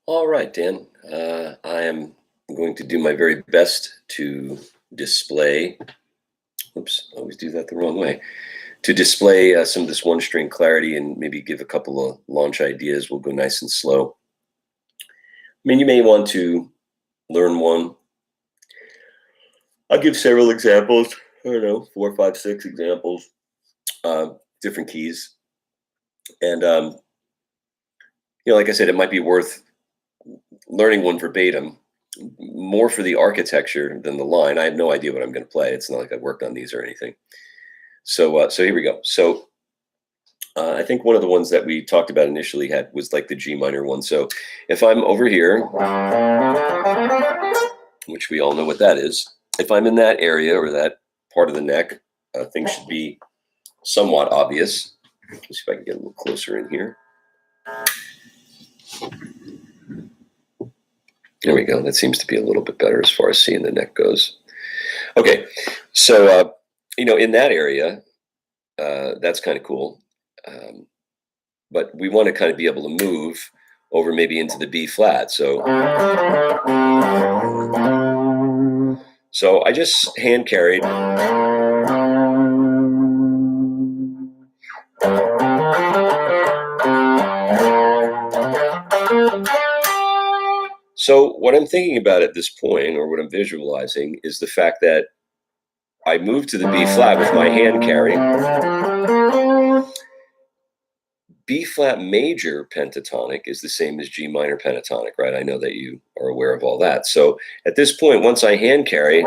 All right, Dan. I am going to do my very best to display. Oops, I always do that the wrong way. To display some of this one string clarity and maybe give a couple of launch ideas. We'll go nice and slow. I mean, you may want to learn one. I'll give several examples. I don't know, four, five, six examples, uh, different keys. And, like I said, it might be worth learning one verbatim more for the architecture than the line. I have no idea what I'm going to play. It's not like I've worked on these or anything. So here we go. So I think one of the ones that we talked about initially was like the G minor one. So if I'm over here, which we all know what that is, if I'm in that area or that part of the neck, things should be somewhat obvious. Let's see if I can get a little closer in here. There we go. That seems to be a little bit better as far as seeing the neck goes. Okay, so in that area, that's kind of cool. But we want to kind of be able to move over maybe into the B flat. So I just hand carried. So what I'm thinking about at this point, or what I'm visualizing, is the fact that I moved to the B flat with my hand carry. B flat major pentatonic is the same as G minor pentatonic, right? I know that you are aware of all that. So at this point, once I hand carry,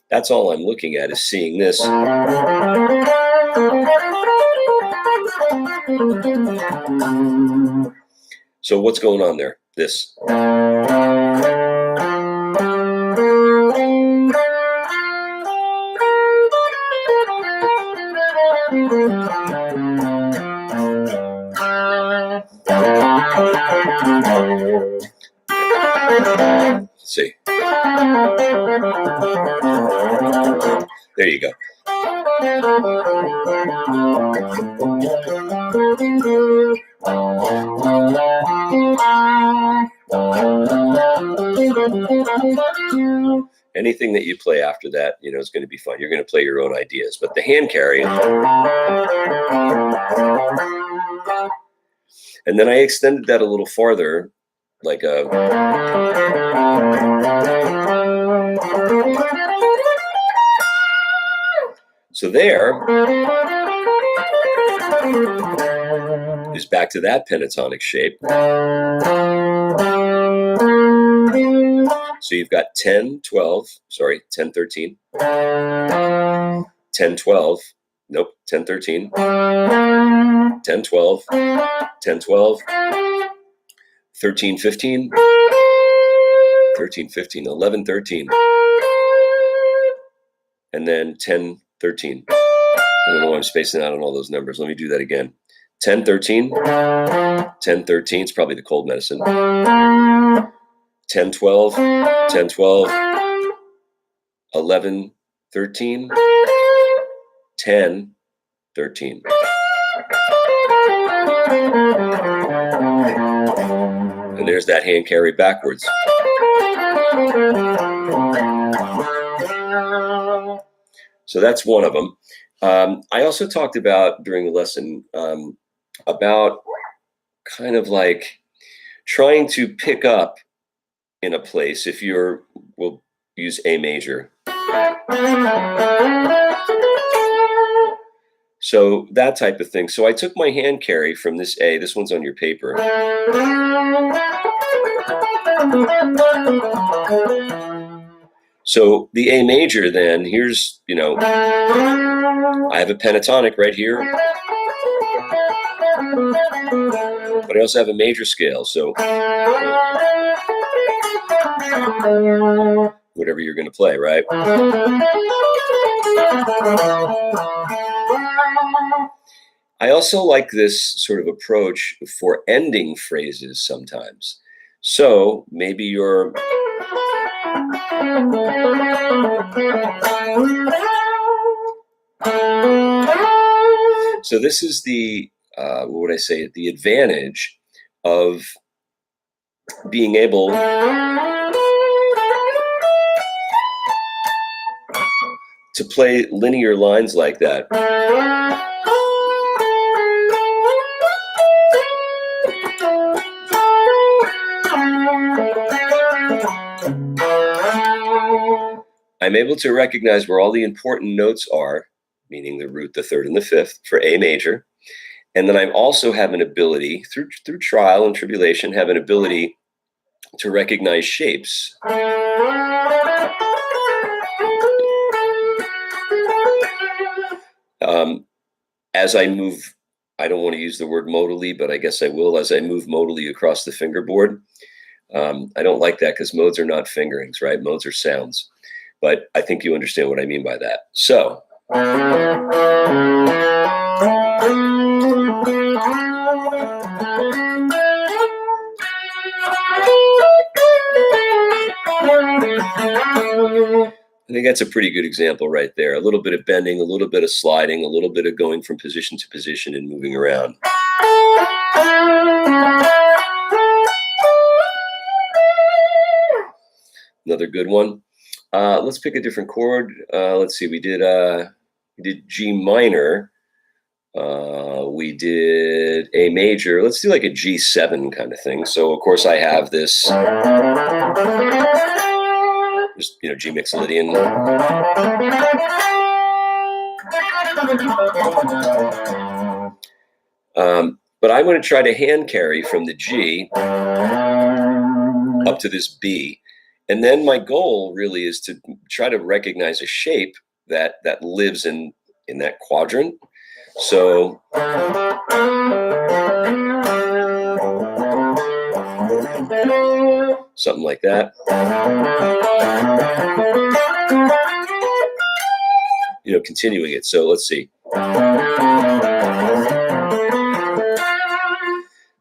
that's all I'm looking at is seeing this. So what's going on there? This. Let's see. There you go. Anything that you play after that, is going to be fun. You're going to play your own ideas. But the hand carry, and then I extended that a little farther, like a. So there is back to that pentatonic shape. So you've got 10, 12, 10, 13, 10, 12, nope, 10, 13, 10, 12, 10, 12, 13, 15, 13, 15, 11, 13, and then 10, 13. I don't know why I'm spacing out on all those numbers. Let me do that again. 10, 13, 10, 13 is probably the cold medicine. 10, 12, 10, 12, 11, 13, 10, 13. And there's that hand carry backwards. So that's one of them. I also talked about during the lesson about kind of like trying to pick up in a place if we'll use A major. So that type of thing. So I took my hand carry from this A. This one's on your paper. So the A major then, here's, I have a pentatonic right here. But I also have a major scale, so whatever you're going to play, right? I also like this sort of approach for ending phrases sometimes. So maybe you're... So this is the what would I say, the advantage of being able to play linear lines like that. I'm able to recognize where all the important notes are, meaning the root, the third, and the fifth for A major. And then I also have an ability, through trial and tribulation, have an ability to recognize shapes. As I move, I don't want to use the word modally, but I guess I will, as I move modally across the fingerboard. I don't like that because modes are not fingerings, right? Modes are sounds. But I think you understand what I mean by that. So. I think that's a pretty good example right there. A little bit of bending, a little bit of sliding, a little bit of going from position to position and moving around. Another good one. Let's pick a different chord. Let's see. We did G minor. We did A major. Let's do like a G7 kind of thing. So of course I have this, just, G Mixolydian. But I'm going to try to hand carry from the G up to this B. And then my goal really is to try to recognize a shape that lives in that quadrant. So something like that. Continuing it. So let's see.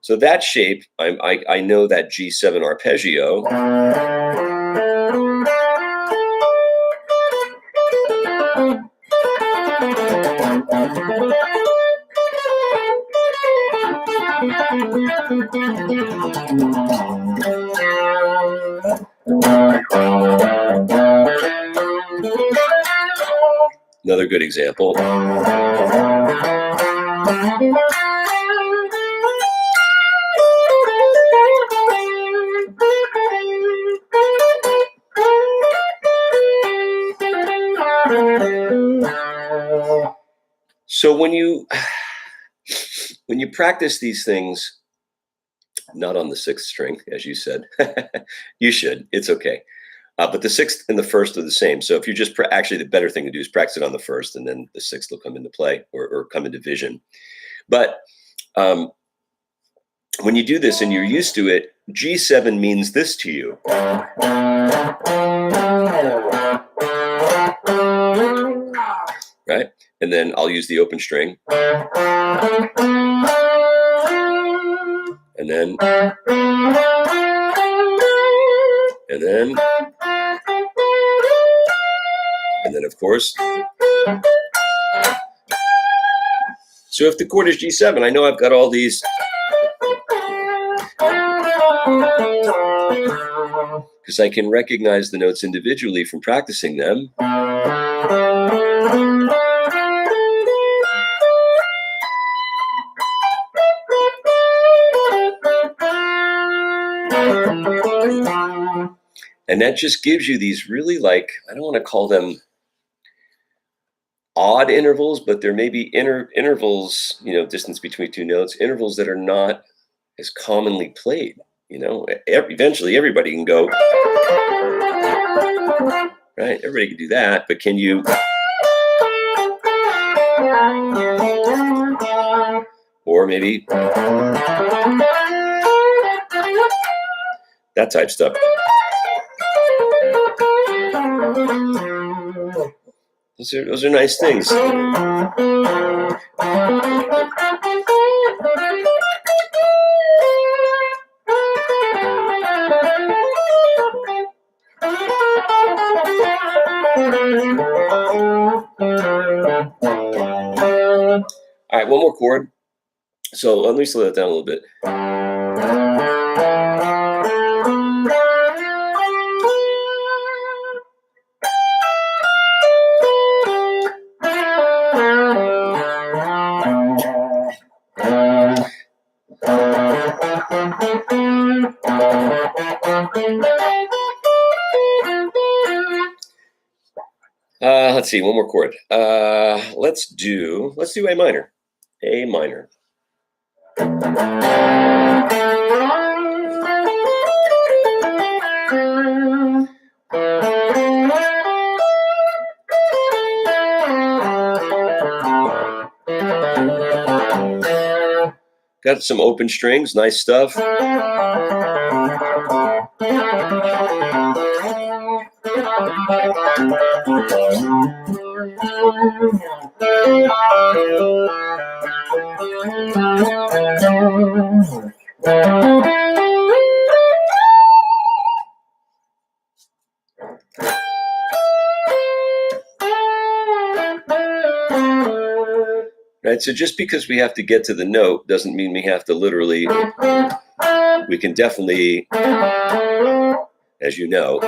So that shape, I know that G7 arpeggio. Another good example. So when you practice these things, not on the sixth string, as you said, you should. It's okay. But the sixth and the first are the same. So if you just actually, the better thing to do is practice it on the first, and then the sixth will come into play or come into vision. But when you do this and you're used to it, G7 means this to you. Right? And then I'll use the open string. And then. And then, of course. So if the chord is G7, I know I've got all these. Because I can recognize the notes individually from practicing them. And that just gives you these really, I don't want to call them odd intervals, but there may be intervals, distance between two notes, intervals that are not as commonly played. Eventually everybody can go, right? Everybody can do that, but can you? Or maybe that type stuff. Those are nice things. All right, one more chord. So let me slow that down a little bit. Let's see, one more chord. Let's do A minor. A minor. Got some open strings, nice stuff. Right, so just because we have to get to the note doesn't mean we have to literally. We can definitely, as you know,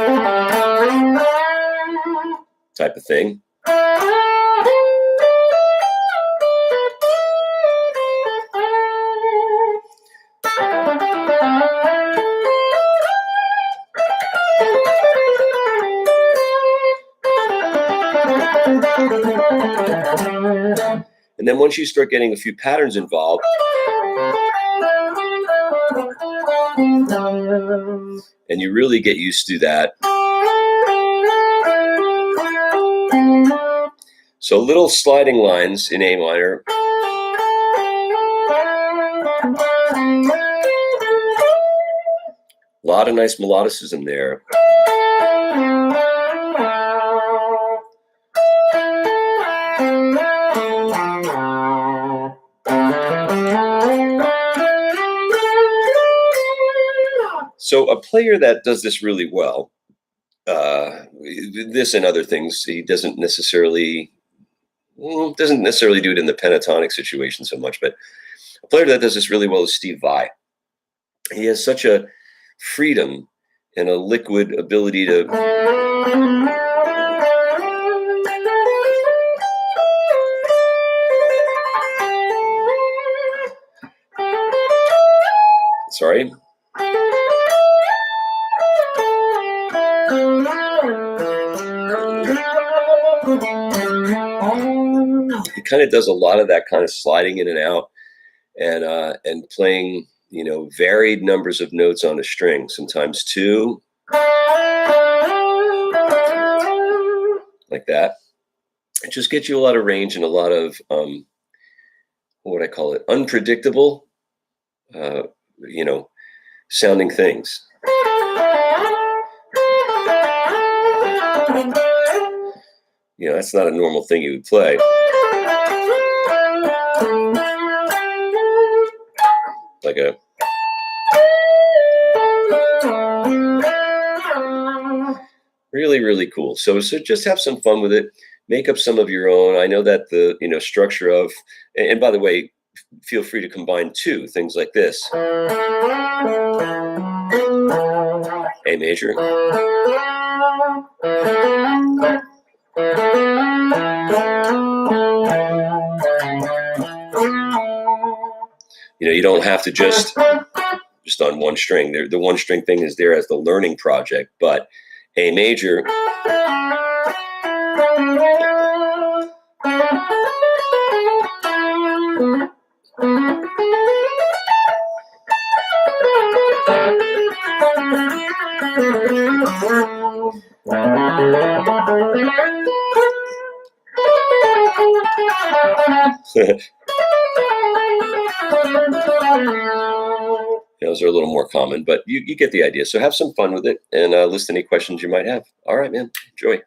type of thing. And then once you start getting a few patterns involved, and you really get used to that. So little sliding lines in A minor. A lot of nice melodicism there. So a player that does this really well, this and other things, he doesn't necessarily do it in the pentatonic situation so much, but a player that does this really well is Steve Vai. He has such a freedom and a liquid ability to sorry. He kind of does a lot of that kind of sliding in and out, and playing, varied numbers of notes on a string, sometimes two, like that. It just gets you a lot of range and a lot of what would I call it? Unpredictable, sounding things. That's not a normal thing you would play. Like a really, really cool. So just have some fun with it. Make up some of your own. I know that the structure of, and by the way, feel free to combine two things like this. A major. You don't have to just on one string. The one string thing is there as the learning project, but A major. Those are a little more common, but you get the idea. So have some fun with it and list any questions you might have. All right, man. Enjoy.